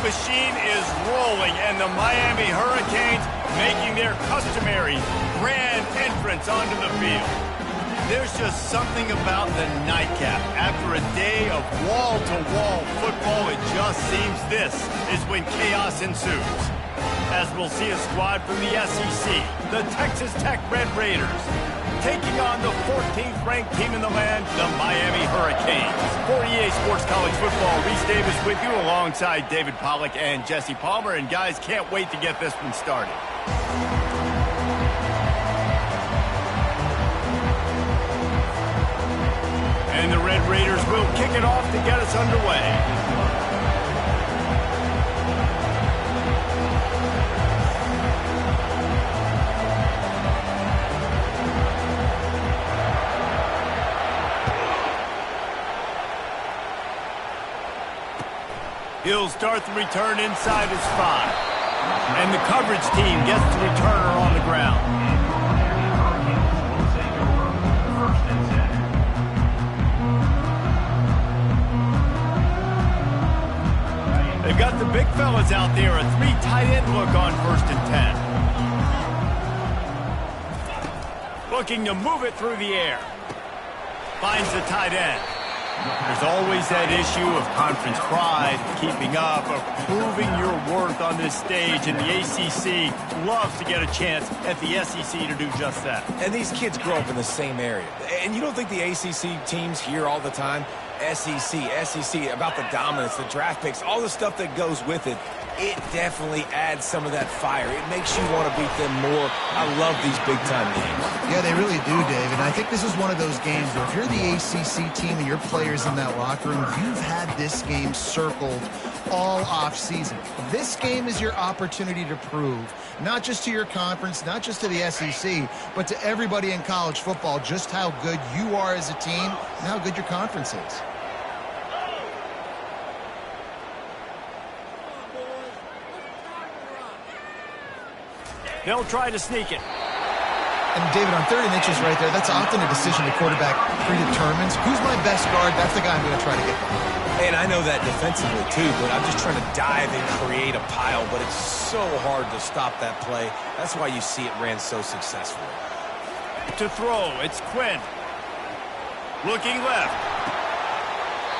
machine is rolling, and the Miami Hurricanes making their customary grand entrance onto the field. There's just something about the nightcap. After a day of wall-to-wall football, it just seems this is when chaos ensues. As we'll see a squad from the SEC, the Texas Tech Red Raiders, taking on the 14th ranked team in the land, the Miami Hurricanes. For EA Sports College Football, Reese Davis with you alongside David Pollack and Jesse Palmer. And guys, can't wait to get this one started. And the Red Raiders will kick it off to get us underway. He'll start the return inside his 5. And the coverage team gets the returner on the ground. They've got the big fellas out there. A 3 tight end look on 1st and 10. Looking to move it through the air. Finds the tight end. There's always that issue of conference pride, keeping up, of proving your worth on this stage, and the ACC loves to get a chance at the SEC to do just that. And these kids grow up in the same area. And you don't think the ACC teams hear all the time, SEC, about the dominance, the draft picks, all the stuff that goes with it. It definitely adds some of that fire. It makes you want to beat them more. I love these big-time games. Yeah, they really do, Dave. And I think this is one of those games where if you're the ACC team and your players in that locker room, you've had this game circled all off-season. This game is your opportunity to prove, not just to your conference, not just to the SEC, but to everybody in college football, just how good you are as a team and how good your conference is. They'll try to sneak it. And David, on 3rd and inches right there, that's often a decision the quarterback predetermines. Who's my best guard? That's the guy I'm going to try to get. And I know that defensively too, but I'm just trying to dive and create a pile, but it's so hard to stop that play. That's why you see it ran so successfully. To throw, it's Quinn. Looking left.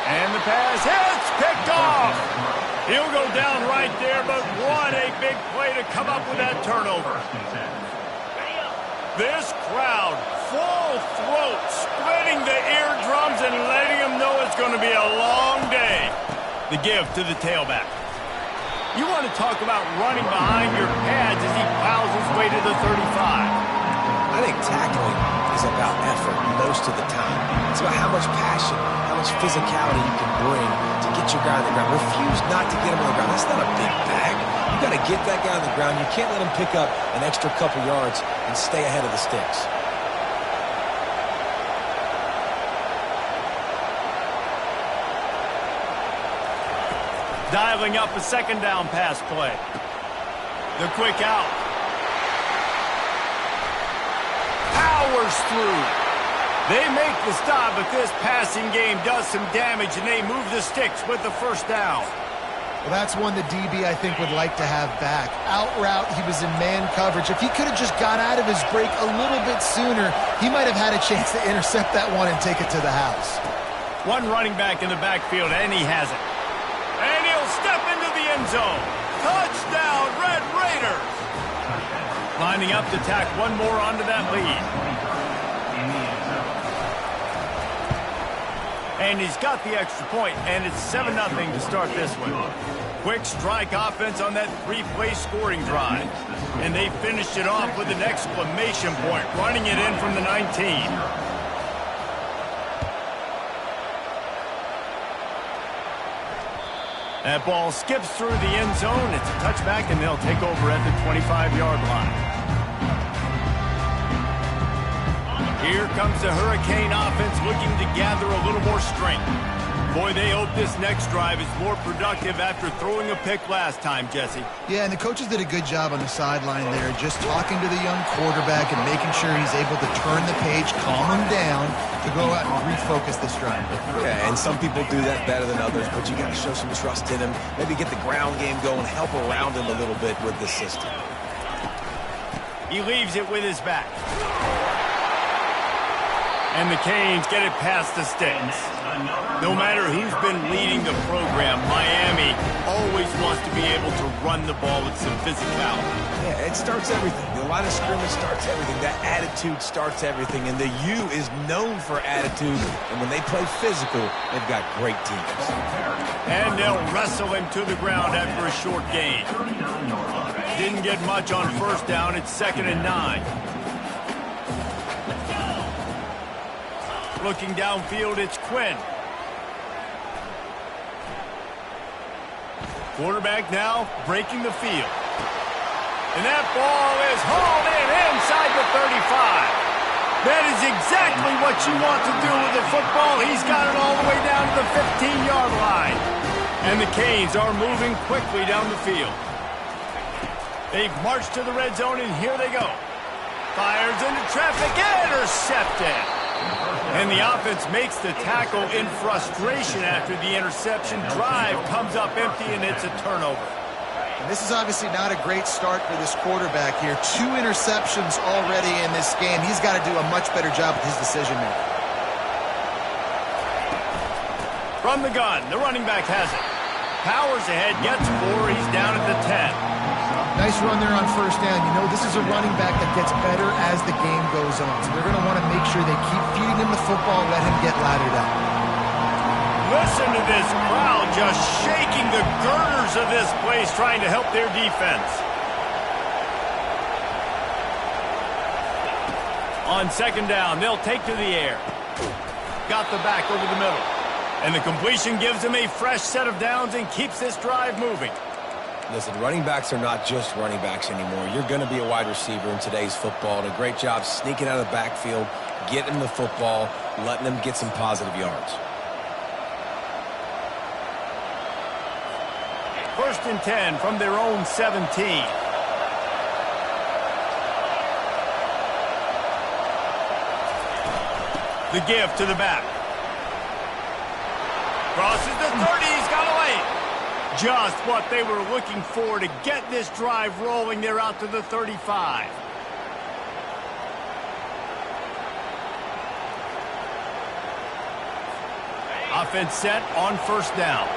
And the pass hits, picked off. He'll go down right there, but what a big play to come up with that turnover. This crowd, full throat, splitting the eardrums and letting them know it's going to be a long day. The give to the tailback. You want to talk about running behind your pads as he plows his way to the 35. I think tackling is about effort most of the time. It's about how much passion, how much physicality you can bring to get your guy on the ground. Refuse not to get him on the ground. That's not a big bag. You got to get that guy on the ground. You can't let him pick up an extra couple yards and stay ahead of the sticks. Dialing up a 2nd down pass play. The quick out. Powers through. They make the stop, but this passing game does some damage, and they move the sticks with the 1st down. Well, that's one the DB, I think, would like to have back. Out route, he was in man coverage. If he could have just got out of his break a little bit sooner, he might have had a chance to intercept that one and take it to the house. One running back in the backfield, and he has it. And he'll step into the end zone. Touchdown, Red Raiders! Lining up to tack one more onto that lead. And he's got the extra point, and it's 7-0 to start this one. Quick strike offense on that 3-play scoring drive. And they finished it off with an exclamation point, running it in from the 19. That ball skips through the end zone. It's a touchback, and they'll take over at the 25-yard line. Here comes the Hurricane offense looking to gather a little more strength. Boy, they hope this next drive is more productive after throwing a pick last time, Jesse. Yeah, and the coaches did a good job on the sideline there, just talking to the young quarterback and making sure he's able to turn the page, calm him down to go out and refocus this drive. Yeah, and some people do that better than others, but you got to show some trust in him. Maybe get the ground game going, help around him a little bit with the system. He leaves it with his back. And the Canes get it past the sticks. No matter who's been leading the program, Miami always wants to be able to run the ball with some physicality. Yeah, it starts everything. The line of scrimmage starts everything. That attitude starts everything. And the U is known for attitude. And when they play physical, they've got great teams. And they'll wrestle him to the ground after a short gain. Didn't get much on first down. It's 2nd and 9. Looking downfield, it's Quinn. Quarterback now breaking the field. And that ball is hauled in inside the 35. That is exactly what you want to do with the football. He's got it all the way down to the 15-yard line. And the Canes are moving quickly down the field. They've marched to the red zone, and here they go. Fires into traffic, intercepted. And the offense makes the tackle in frustration after the interception. Drive comes up empty, and it's a turnover. And this is obviously not a great start for this quarterback here. 2 interceptions already in this game. He's got to do a much better job with his decision-making. From the gun, the running back has it. Powers ahead, gets 4. He's down at the 10. Nice run there on first down. You know, this is a running back that gets better as the game goes on. So they're going to want to make sure they keep feeding him the football and let him get laddered up. Listen to this crowd just shaking the girders of this place, trying to help their defense. On 2nd down, they'll take to the air. Got the back over the middle. And the completion gives him a fresh set of downs and keeps this drive moving. Listen, running backs are not just running backs anymore. You're going to be a wide receiver in today's football, and a great job sneaking out of the backfield, getting him the football, letting them get some positive yards. 1st and 10 from their own 17. The give to the back. Crosses the 30, he's got away. Just what they were looking for to get this drive rolling. They're out to the 35. Offense set on first down.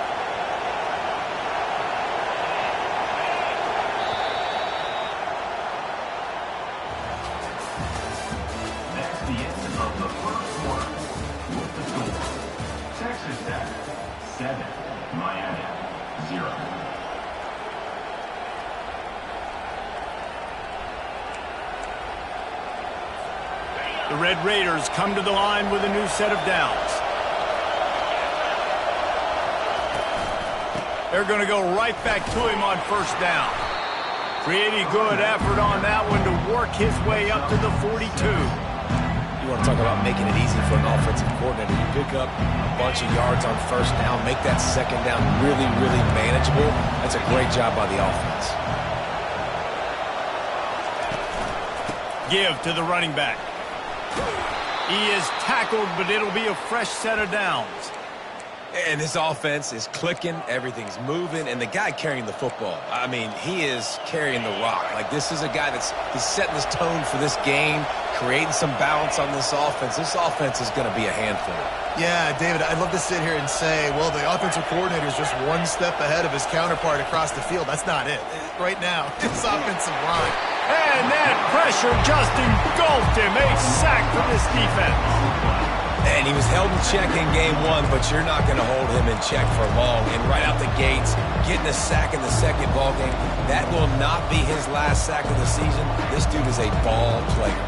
That's the end of the first quarter. With the score, Texas Tech 7, Miami 0. The Red Raiders come to the line with a new set of downs. They're going to go right back to him on first down. Pretty good effort on that one to work his way up to the 42. You want to talk about making it easy for an offensive coordinator. You pick up a bunch of yards on first down, make that 2nd down really, really manageable. That's a great job by the offense. Give to the running back. He is tackled, but it'll be a fresh set of downs. And this offense is clicking, everything's moving, and the guy carrying the football, I mean, he is carrying the rock. Like, this is a guy he's setting this tone for this game, creating some balance on this offense. This offense is going to be a handful. Yeah, David, I'd love to sit here and say, well, the offensive coordinator is just one step ahead of his counterpart across the field. That's not it. Right now, this offensive line. And that pressure just engulfed him. A sack for this defense. And he was held in check in game 1, but you're not going to hold him in check for long. And right out the gates, getting a sack in the 2nd ball game, that will not be his last sack of the season. This dude is a ball player.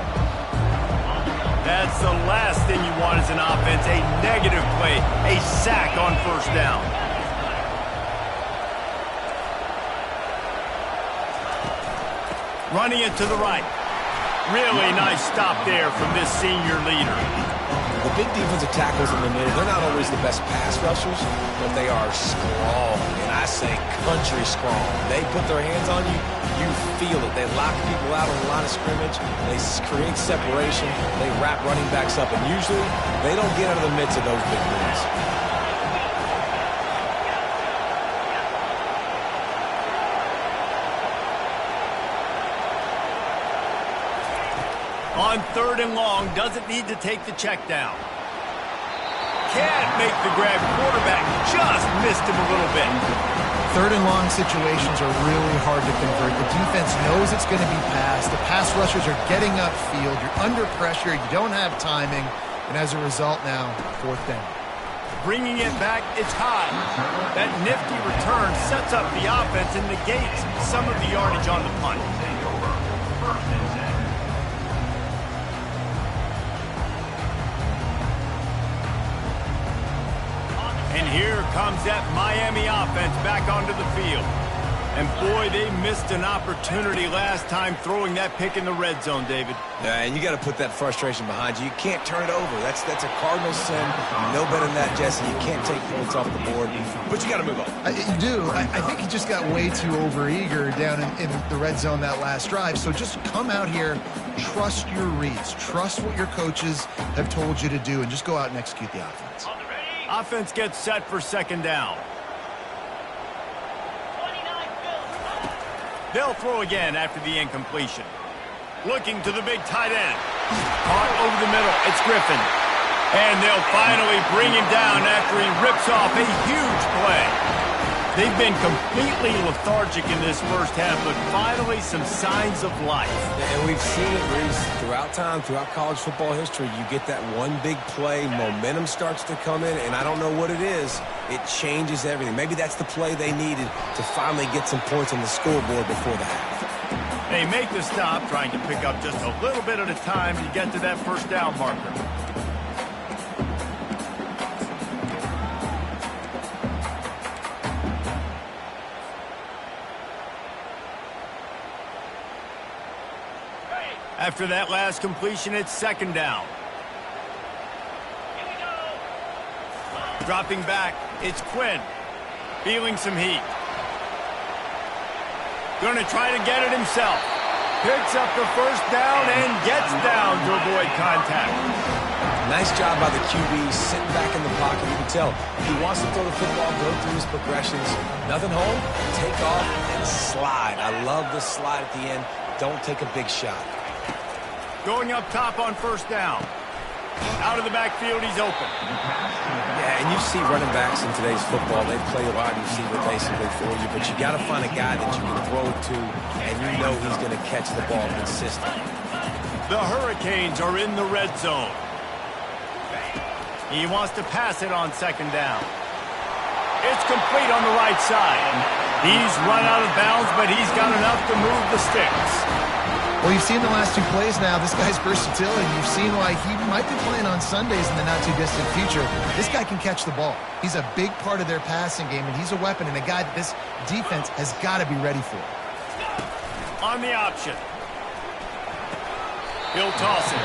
That's the last thing you want as an offense, a negative play, a sack on first down. Running it to the right. Really nice stop there from this senior leader. The big defensive tackles in the middle, they're not always the best pass rushers, but they are strong, and I say country strong. They put their hands on you, you feel it. They lock people out on the line of scrimmage. They create separation. They wrap running backs up, and usually they don't get out of the midst of those big wins. On 3rd and long, doesn't need to take the check down. Can't make the grab. Quarterback just missed him a little bit. 3rd and long situations are really hard to convert. The defense knows it's going to be passed. The pass rushers are getting upfield. You're under pressure. You don't have timing. And as a result now, 4th down. Bringing it back, it's high. That nifty return sets up the offense and negates some of the yardage on the punt. And here comes that Miami offense back onto the field. And boy, they missed an opportunity last time throwing that pick in the red zone, David. Yeah, and you got to put that frustration behind you. You can't turn it over. That's a cardinal sin. You know better than that, Jesse. You can't take points off the board, but you got to move on. You do. I think he just got way too overeager down in the red zone that last drive. So just come out here, trust your reads, trust what your coaches have told you to do, and just go out and execute the offense. Offense gets set for 2nd down. They'll throw again after the incompletion. Looking to the big tight end. Caught over the middle. It's Griffin. And they'll finally bring him down after he rips off a huge play. They've been completely lethargic in this first half, but finally some signs of life. And we've seen it, Reese, throughout time, throughout college football history. You get that one big play, momentum starts to come in, and I don't know what it is. It changes everything. Maybe that's the play they needed to finally get some points on the scoreboard before the half. They make the stop, trying to pick up just a little bit at a time to get to that 1st down marker. After that last completion, it's 2nd down. Dropping back, it's Quinn. Feeling some heat. Going to try to get it himself. Picks up the 1st down and gets down to avoid contact. Nice job by the QB, sitting back in the pocket. You can tell he wants to throw the football, go through his progressions. Nothing home, take off, and slide. I love the slide at the end. Don't take a big shot. Going up top on 1st down. Out of the backfield, he's open. Yeah, and you see running backs in today's football, they play a wide receiver basically for you, but you got to find a guy that you can throw it to, and you know he's going to catch the ball consistently. The Hurricanes are in the red zone. He wants to pass it on 2nd down. It's complete on the right side. He's run out of bounds, but he's got enough to move the sticks. Well, you've seen the last 2 plays now. This guy's versatility. You've seen why he might be playing on Sundays in the not-too-distant future. This guy can catch the ball. He's a big part of their passing game, and he's a weapon and a guy that this defense has got to be ready for. On the option. He'll toss it.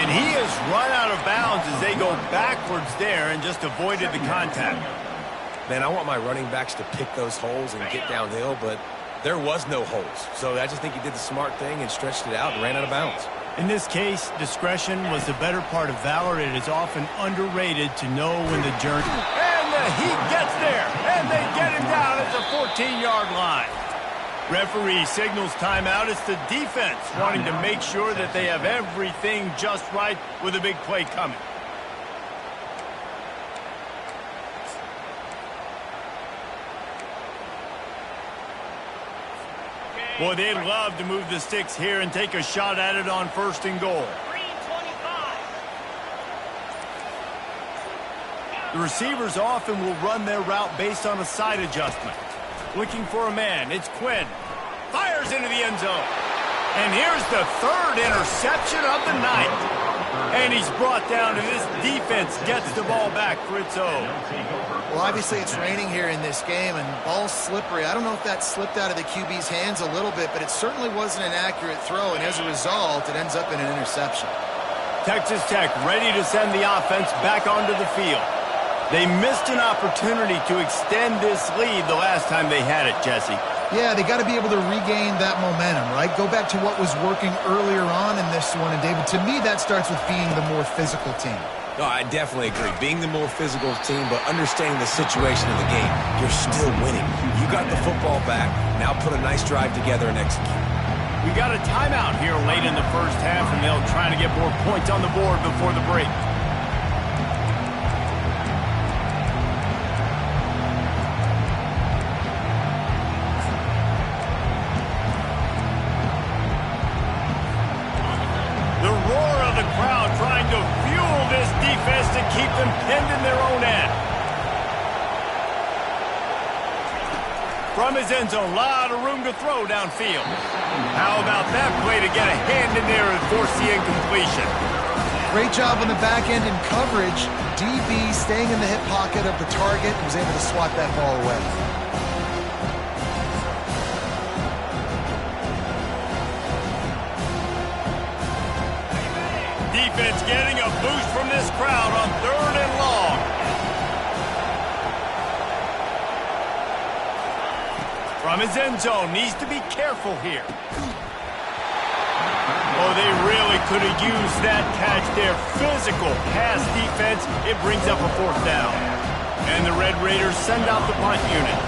And he has run out of bounds as they go backwards there and just avoided the contact. Man, I want my running backs to pick those holes and get downhill, but there was no holes. So I just think he did the smart thing and stretched it out and ran out of bounds. In this case, discretion was the better part of valor. It is often underrated to know when the journey... And the heat gets there, and they get him down at the 14-yard line. Referee signals timeout. It's the defense wanting to make sure that they have everything just right with a big play coming. Boy, they'd love to move the sticks here and take a shot at it on 1st and goal. The receivers often will run their route based on a side adjustment. Looking for a man, it's Quinn. Fires into the end zone. And here's the 3rd interception of the night. And he's brought down, and this defense gets the ball back for its own. Well, obviously it's raining here in this game, and ball's slippery. I don't know if that slipped out of the QB's hands a little bit, but it certainly wasn't an accurate throw, and as a result, it ends up in an interception. Texas Tech ready to send the offense back onto the field. They missed an opportunity to extend this lead the last time they had it, Jesse. Yeah, they got to be able to regain that momentum, right? Go back to what was working earlier on in this one. And, David, to me, that starts with being the more physical team. No, I definitely agree. Being the more physical team, but understanding the situation of the game, you're still winning. You got the football back. Now put a nice drive together and execute. We got a timeout here late in the first half, and they'll try to get more points on the board before the break. The roar of the crowd trying to fuel this defense to keep them pinned in their own end. From his end zone, a lot of room to throw downfield. How about that play to get a hand in there and force the incompletion? Great job on the back end in coverage. DB staying in the hip pocket of the target, was able to swat that ball away. Defense getting a boost from this crowd on 3rd and long. From his end zone, needs to be careful here. Oh, they really could have used that catch there. Physical pass defense, it brings up a 4th down. And the Red Raiders send out the punt unit.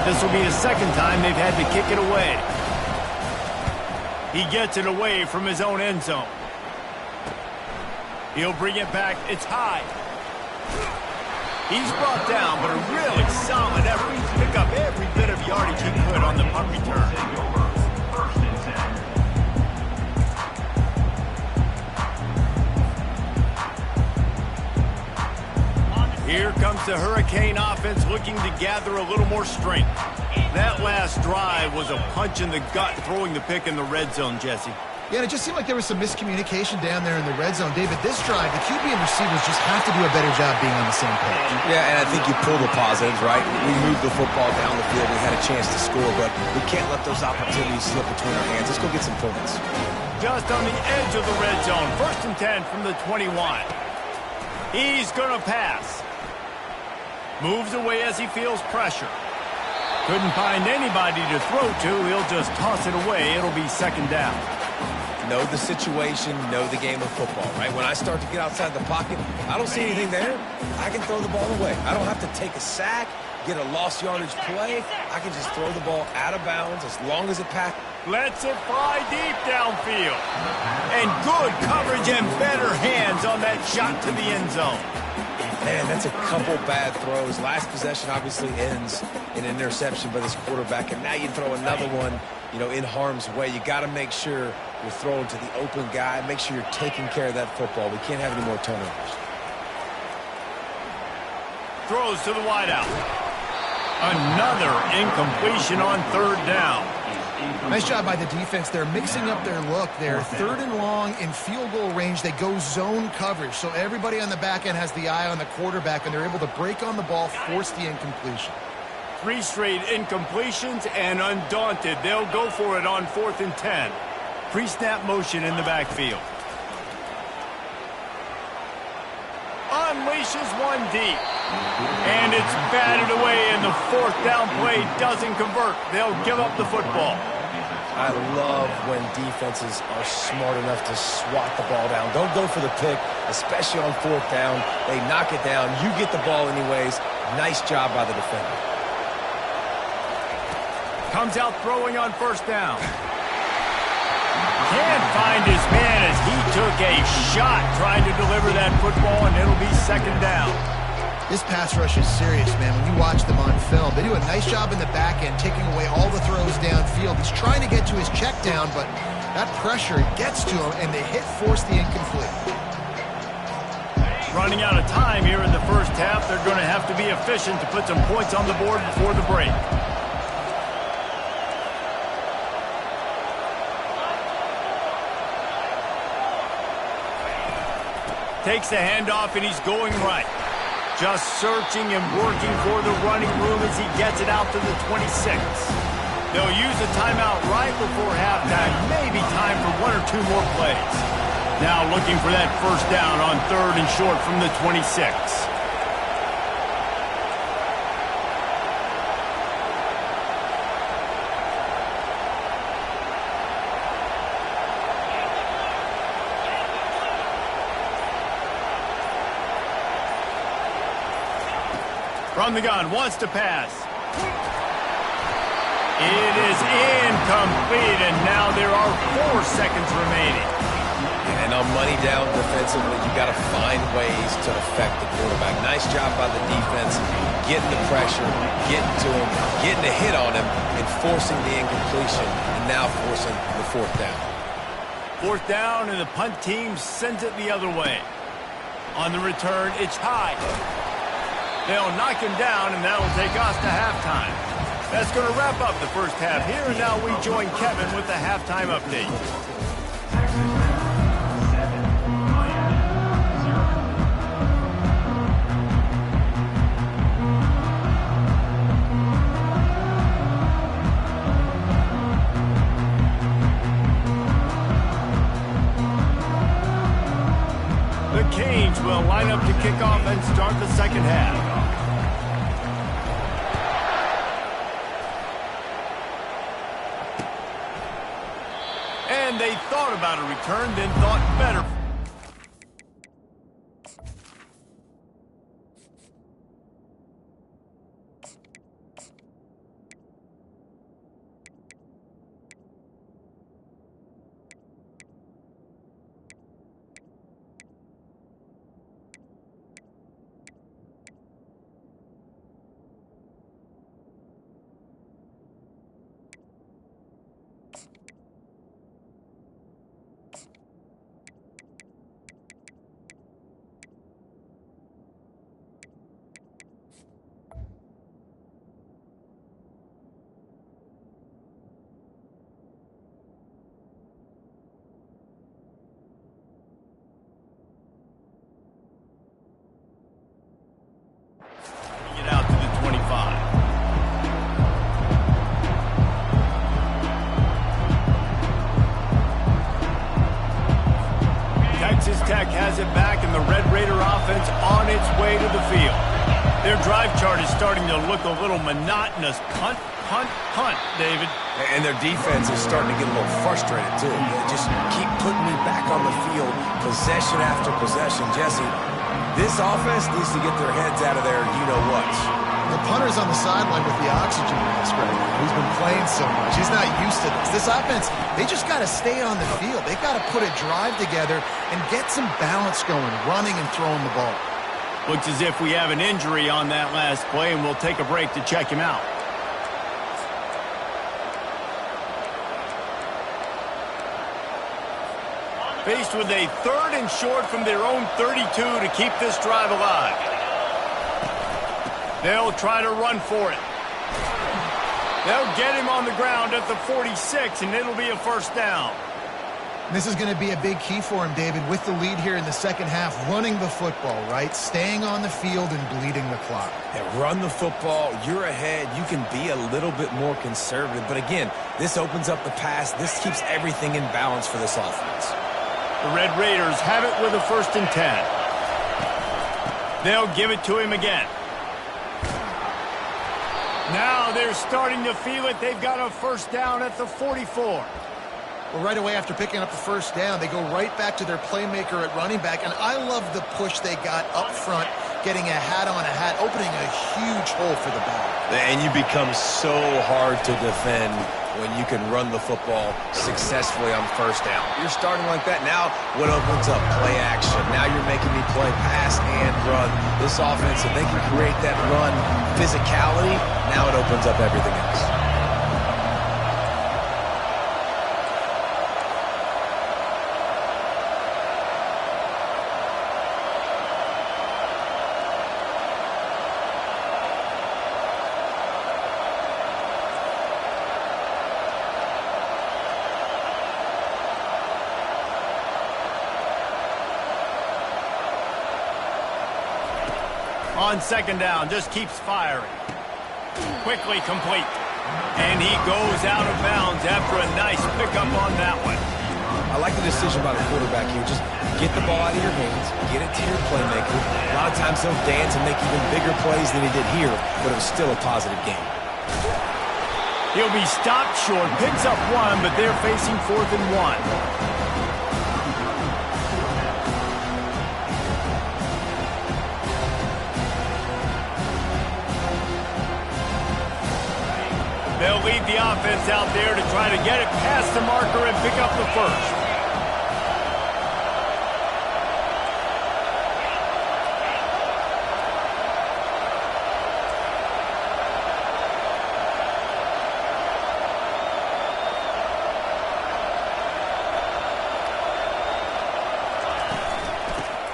This will be the second time they've had to kick it away. He gets it away from his own end zone. He'll bring it back. It's high. He's brought down, but a really solid effort to pick up every bit of yardage he could on the punt return. Here comes the Hurricane offense looking to gather a little more strength. That last drive was a punch in the gut, throwing the pick in the red zone, Jesse. Yeah, and it just seemed like there was some miscommunication down there in the red zone. David, this drive, the QB and receivers just have to do a better job being on the same page. Yeah, and I think you pull the positives, right? We moved the football down the field. We had a chance to score, but we can't let those opportunities slip between our hands. Let's go get some points. Just on the edge of the red zone. 1st and 10 from the 21. He's going to pass. Moves away as he feels pressure. Couldn't find anybody to throw to. He'll just toss it away. It'll be 2nd down. Know the situation, know the game of football, right? When I start to get outside the pocket, I don't see anything there. I can throw the ball away. I don't have to take a sack, get a lost yardage play. I can just throw the ball out of bounds as long as it passes. Lets it fly deep downfield. And good coverage and better hands on that shot to the end zone. Man, that's a couple bad throws. Last possession obviously ends in an interception by this quarterback, and now you throw another one, you know, in harm's way. You got to make sure you're throwing to the open guy. Make sure you're taking care of that football. We can't have any more turnovers. Throws to the wideout. Another incompletion on 3rd down. Nice job by the defense. They're mixing up their look. They're 3rd and long in field goal range. They go zone coverage. So everybody on the back end has the eye on the quarterback, and they're able to break on the ball, force the incompletion. 3 straight incompletions, and undaunted, they'll go for it on 4th and 10. Pre-snap motion in the backfield. Unleashes one deep. And it's batted away, and the 4th down play doesn't convert. They'll give up the football. I love when defenses are smart enough to swat the ball down. Don't go for the pick, especially on 4th down. They knock it down. You get the ball anyways. Nice job by the defender. Comes out throwing on 1st down. Can't find his man as he took a shot trying to deliver that football, and it'll be 2nd down. This pass rush is serious, man. When you watch them on film, they do a nice job in the back end, taking away all the throws downfield. He's trying to get to his check down, but that pressure gets to him, and they force the incomplete. Running out of time here in the first half. They're going to have to be efficient to put some points on the board before the break. Takes the handoff, and he's going right. Just searching and working for the running room as he gets it out to the 26. They'll use a timeout right before halftime. Maybe time for 1 or 2 more plays. Now looking for that first down on 3rd and short from the 26. From the gun, wants to pass. It is incomplete, and now there are 4 seconds remaining. And on money down defensively, you got to find ways to affect the quarterback. Nice job by the defense, getting the pressure, getting to him, getting a hit on him, and forcing the incompletion, and now forcing the 4th down. 4th down, and the punt team sends it the other way. On the return, it's high. They'll knock him down, and that'll take us to halftime. That's going to wrap up the first half here, and now we join Kevin with the halftime update. The Canes will line up to kick off and start the second half. And they thought about a return, then thought better. Get out to the 25. Texas Tech has it back, and the Red Raider offense on its way to the field. Their drive chart is starting to look a little monotonous. Punt, punt, punt, David. And their defense is starting to get a little frustrated, too. They just keep putting me back on the field, possession after possession. Jesse, this offense needs to get their heads out of their you-know-what. The punter's on the sideline with the oxygen mask right now. He's been playing so much. He's not used to this. This offense, they just got to stay on the field. They got to put a drive together and get some balance going, running and throwing the ball. Looks as if we have an injury on that last play, and we'll take a break to check him out. Faced with a 3rd and short from their own 32 to keep this drive alive. They'll try to run for it. They'll get him on the ground at the 46, and it'll be a first down. This is going to be a big key for him, David, with the lead here in the second half, running the football, right? Staying on the field and bleeding the clock. Yeah, run the football. You're ahead. You can be a little bit more conservative. But again, this opens up the pass. This keeps everything in balance for this offense. The Red Raiders have it with a 1st and 10. They'll give it to him again. Now they're starting to feel it. They've got a first down at the 44. Well, right away after picking up the first down, they go right back to their playmaker at running back. And I love the push they got up front, getting a hat on a hat, opening a huge hole for the back. And you become so hard to defend when you can run the football successfully on first down. You're starting like that. Now what opens up? Play action. Now you're making me play pass and run. This offense, if they can create that run physicality, now it opens up everything else. On second down, just keeps firing. Quickly complete. And he goes out of bounds after a nice pickup on that one. I like the decision by the quarterback here. Just get the ball out of your hands, get it to your playmaker. A lot of times he'll dance and make even bigger plays than he did here, but it was still a positive game. He'll be stopped short, picks up one, but they're facing 4th and 1. They'll lead the offense out there to try to get it past the marker and pick up the first.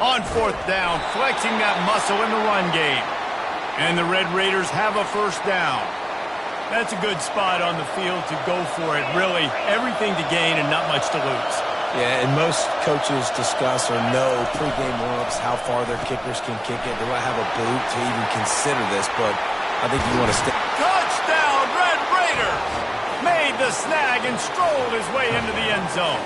On 4th down, flexing that muscle in the run game. And the Red Raiders have a first down. That's a good spot on the field to go for it. Really, everything to gain and not much to lose. Yeah, and most coaches discuss or know pregame warm-ups how far their kickers can kick it. Do I have a boot to even consider this? But I think you want to stay. Touchdown, Red Raiders! Made the snag and strolled his way into the end zone.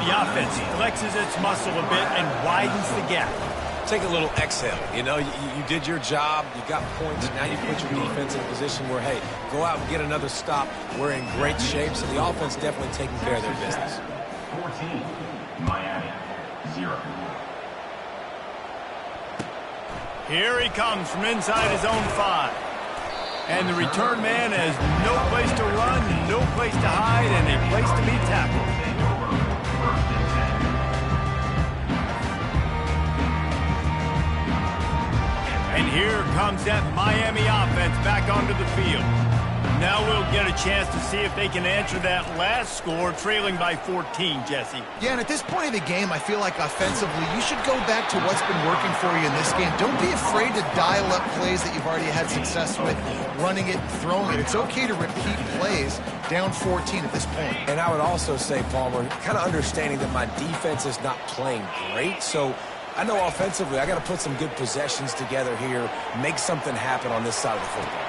The offense flexes its muscle a bit and widens the gap. Take a little exhale. You know, you did your job. You got points. Now you put your defense in a position where, hey, go out and get another stop. We're in great shape, so the offense definitely taking care of their business. 14, Miami, 0. Here he comes from inside his own 5. And the return man has no place to run, no place to hide, and a place to be tackled. And here comes that Miami offense back onto the field. Now we'll get a chance to see if they can answer that last score, trailing by 14, Jesse. Yeah, and at this point of the game, I feel like offensively, you should go back to what's been working for you in this game. Don't be afraid to dial up plays that you've already had success with, running it, throwing it. It's okay to repeat plays down 14 at this point. And I would also say, Palmer, kind of understanding that my defense is not playing great, so I know offensively I got to put some good possessions together here, make something happen on this side of the football.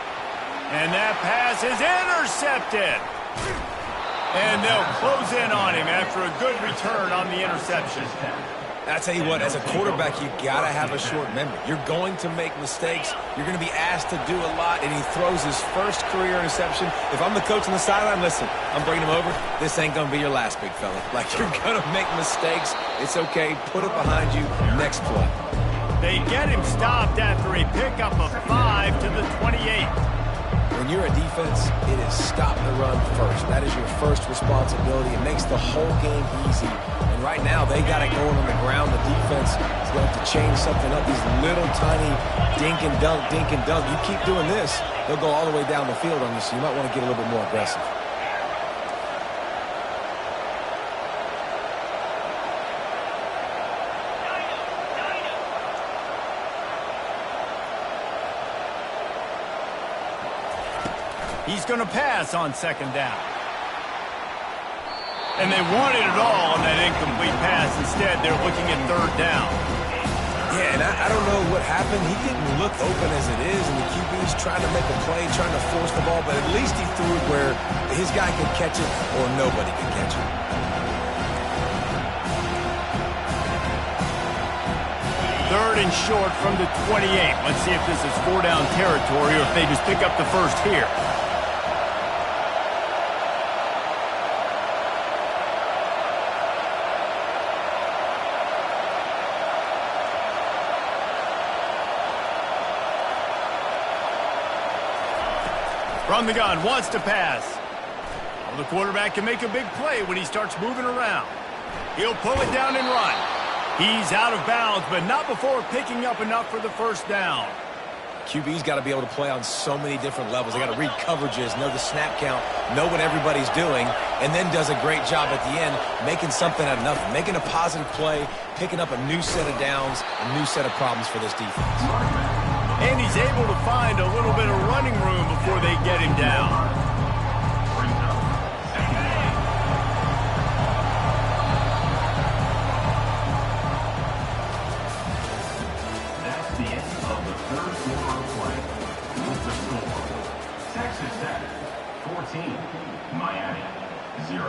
And that pass is intercepted. And they'll close in on him after a good return on the interception. I tell you what, as a quarterback, you got to have a short memory. You're going to make mistakes. You're going to be asked to do a lot, and he throws his first career interception. If I'm the coach on the sideline, listen, I'm bringing him over. This ain't going to be your last, big fella. Like, you're going to make mistakes. It's okay. Put it behind you. Next play. They get him stopped after a pickup of 5 to the 28. When you're a defense, it is stop the run first. That is your first responsibility. It makes the whole game easy. And right now, they got it going on the ground. The defense is going to have to change something up. These little tiny dink and dunk, dink and dunk. You keep doing this, they'll go all the way down the field on you, so you might want to get a little bit more aggressive. He's going to pass on 2nd down. And they wanted it all on that incomplete pass. Instead, they're looking at 3rd down. Yeah, and I don't know what happened. He didn't look open as it is, and the QB's trying to make a play, trying to force the ball, but at least he threw it where his guy could catch it or nobody could catch it. Third and short from the 28. Let's see if this is 4-down territory or if they just pick up the first here. From the gun, wants to pass. Well, the quarterback can make a big play when he starts moving around. He'll pull it down and run. He's out of bounds, but not before picking up enough for the first down. QB's got to be able to play on so many different levels. They got to read coverages, know the snap count, know what everybody's doing, and then does a great job at the end making something out of nothing, making a positive play, picking up a new set of downs, a new set of problems for this defense. And he's able to find a little bit of running room before they get him down. That's the end of the 3rd quarter of play. With the score, Texas Tech 14, Miami 0.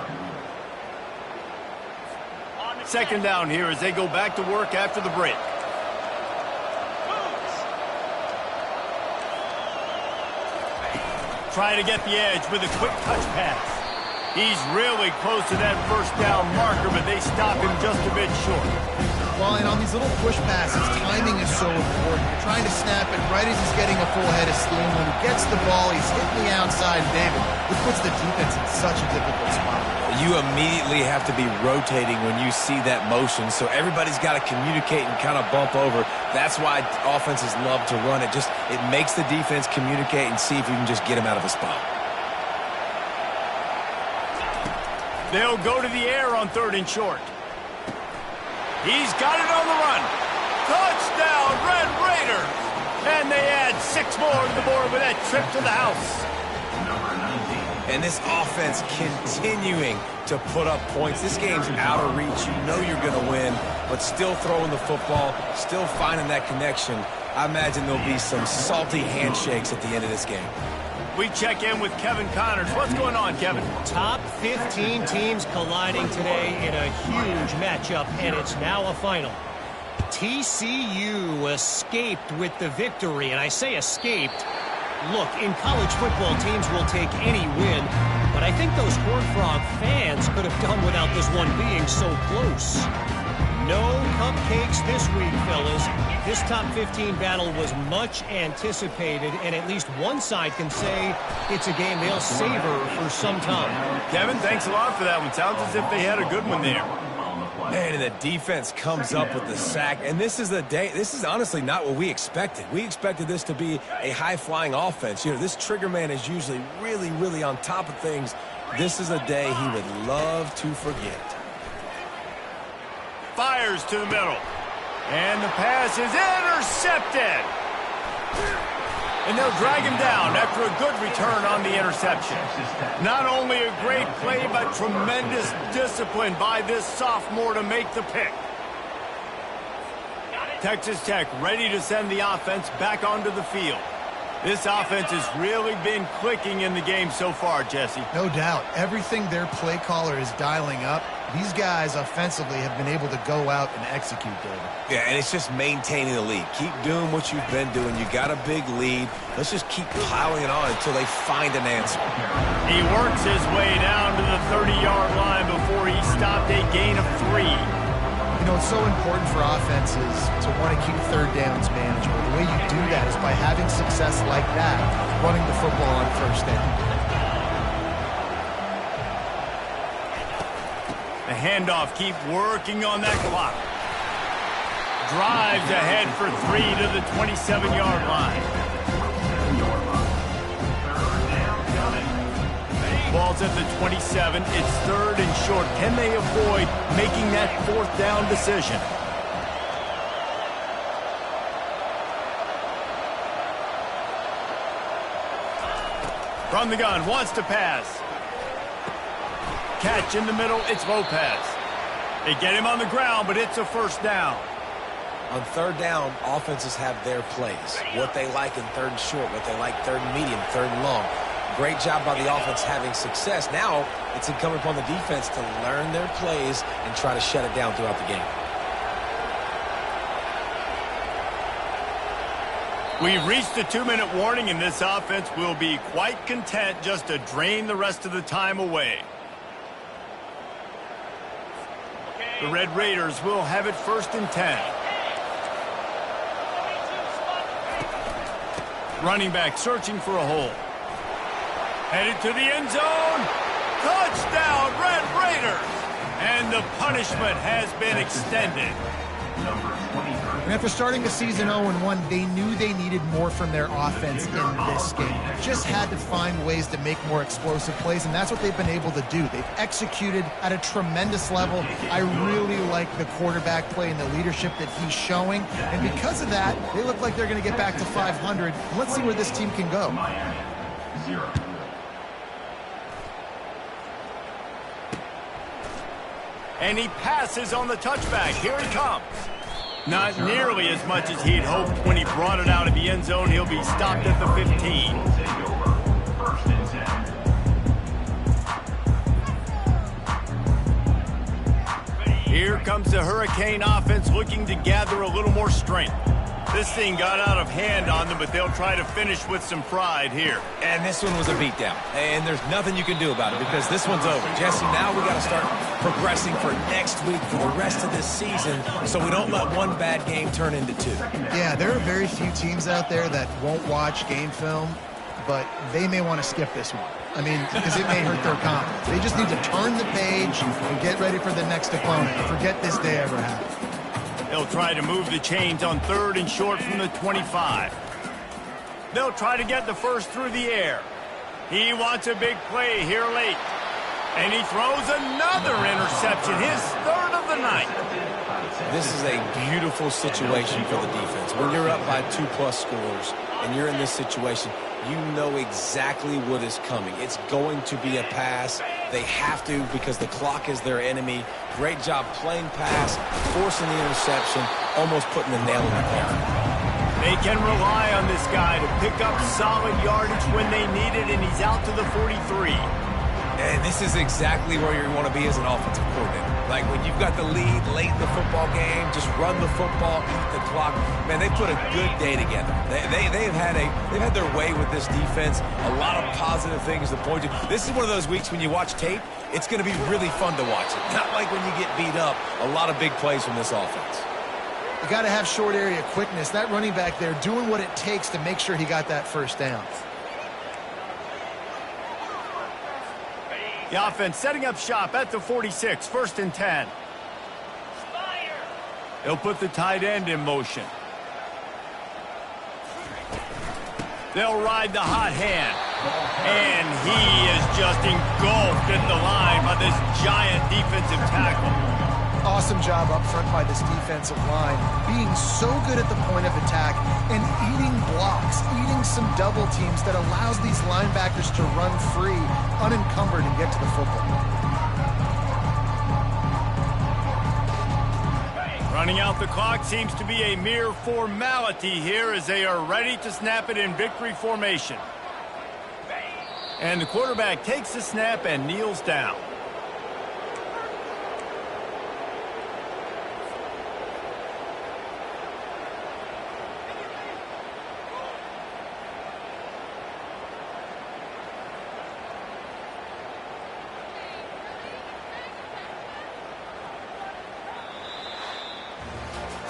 Second down here as they go back to work after the break. Try to get the edge with a quick touch pass. He's really close to that first down marker, but they stop him just a bit short. Well, and on these little push passes, timing is so important. You're trying to snap it right as he's getting a full head of steam. When he gets the ball, he's hitting the outside, David. It puts the defense in such a difficult spot. You immediately have to be rotating when you see that motion, so everybody's got to communicate and kind of bump over. That's why offenses love to run it. It makes the defense communicate and see if you can just get him out of a spot. They'll go to the air on 3rd and short. He's got it on the run. Touchdown, Red Raiders! And they add 6 more to the board with that trip to the house. And this offense continuing to put up points. This game's out of reach. You know you're going to win, but still throwing the football, still finding that connection. I imagine there'll be some salty handshakes at the end of this game. We check in with Kevin Connors. What's going on, Kevin? Top 15 teams colliding today in a huge matchup, and it's now a final. TCU escaped with the victory, and I say escaped. Look, in college football, teams will take any win, but I think those Horned Frog fans could have done without this one being so close. No cupcakes this week, fellas. This top 15 battle was much anticipated, and at least one side can say it's a game they'll savor for some time. Kevin, thanks a lot for that one. Sounds as if they had a good one there. Man, and the defense comes up with the sack, and this is the day. This is honestly not what we expected. We expected this to be a high-flying offense. You know, this trigger man is usually really, really on top of things. This is a day he would love to forget. Fires to the middle. And the pass is intercepted. And they'll drag him down after a good return on the interception. Not only a great play, but tremendous discipline by this sophomore to make the pick. Texas Tech ready to send the offense back onto the field. This offense has really been clicking in the game so far, Jesse. No doubt. Everything their play caller is dialing up, these guys offensively have been able to go out and execute, David. Yeah, and it's just maintaining the lead. Keep doing what you've been doing. You got a big lead. Let's just keep piling it on until they find an answer. He works his way down to the 30-yard line before he stopped a gain of 3. You know, it's so important for offenses to want to keep third downs manageable. The way you do that is by having success like that, running the football on first down. The handoff, keep working on that clock. Drives ahead for 3 to the 27-yard line. Ball's at the 27. It's 3rd and short. Can they avoid making that 4th down decision? From the gun, wants to pass. Catch in the middle, it's Lopez. They get him on the ground, but it's a first down. On 3rd down, offenses have their plays. What they like in 3rd and short, what they like 3rd and medium, 3rd and long. Great job by the offense having success. Now it's incumbent upon the defense to learn their plays and try to shut it down throughout the game. We've reached the 2-minute warning, and this offense will be quite content just to drain the rest of the time away. The Red Raiders will have it 1st and 10. Running back searching for a hole. Headed to the end zone. Touchdown, Red Raiders! And the punishment has been extended. And after starting the season 0-1, they knew they needed more from their offense in this game. Just had to find ways to make more explosive plays, and that's what they've been able to do. They've executed at a tremendous level. I really like the quarterback play and the leadership that he's showing. And because of that, they look like they're going to get back to 500. Let's see where this team can go. Miami, 0. And he passes on the touchback. Here he comes. Not nearly as much as he'd hoped when he brought it out of the end zone. He'll be stopped at the 15. Take over. 1st and 10. Here comes the Hurricane offense looking to gather a little more strength. This thing got out of hand on them, but they'll try to finish with some pride here. And this one was a beatdown. And there's nothing you can do about it because this one's over. Jesse, now we got to start progressing for next week for the rest of this season so we don't let one bad game turn into two. Yeah, there are very few teams out there that won't watch game film, but they may want to skip this one. I mean, because it may hurt their confidence. They just need to turn the page and get ready for the next opponent. Forget this day ever happened. They'll try to move the chains on 3rd and short from the 25. They'll try to get the first through the air. He wants a big play here late. And he throws another interception, his 3rd of the night. This is a beautiful situation for the defense. When you're up by 2+ scores and you're in this situation, you know exactly what is coming. It's going to be a pass. They have to because the clock is their enemy. Great job playing pass, forcing the interception, almost putting the nail in the coffin. They can rely on this guy to pick up solid yardage when they need it, and he's out to the 43. And this is exactly where you want to be as an offensive coordinator. Like when you've got the lead late in the football game, just run the football, eat the clock. Man, they put a good day together. They've had their way with this defense. A lot of positive things to point to. This is one of those weeks when you watch tape, it's going to be really fun to watch it. Not like when you get beat up. A lot of big plays from this offense. You got to have short area quickness. That running back there doing what it takes to make sure he got that first down. The offense setting up shop at the 46, 1st and 10. They'll put the tight end in motion. They'll ride the hot hand. And he is just engulfed at the line by this giant defensive tackle. Awesome job up front by this defensive line, being so good at the point of attack and eating blocks, eating some double teams that allows these linebackers to run free, unencumbered, and get to the football. Running out the clock seems to be a mere formality here as they are ready to snap it in victory formation. And the quarterback takes the snap and kneels down.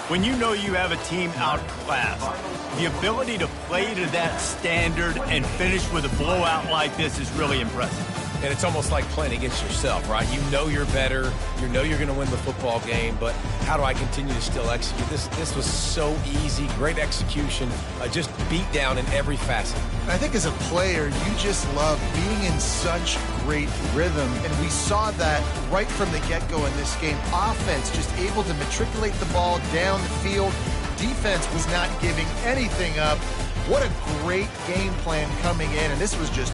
When you know you have a team outclassed, the ability to play to that standard and finish with a blowout like this is really impressive. And it's almost like playing against yourself, right? You know you're better. You know you're going to win the football game, but how do I continue to still execute? This was so easy. Great execution. Just beat down in every facet. I think as a player, you just love being in such great rhythm, and we saw that right from the get-go in this game. Offense just able to matriculate the ball down the field. Defense was not giving anything up. What a great game plan coming in, and this was just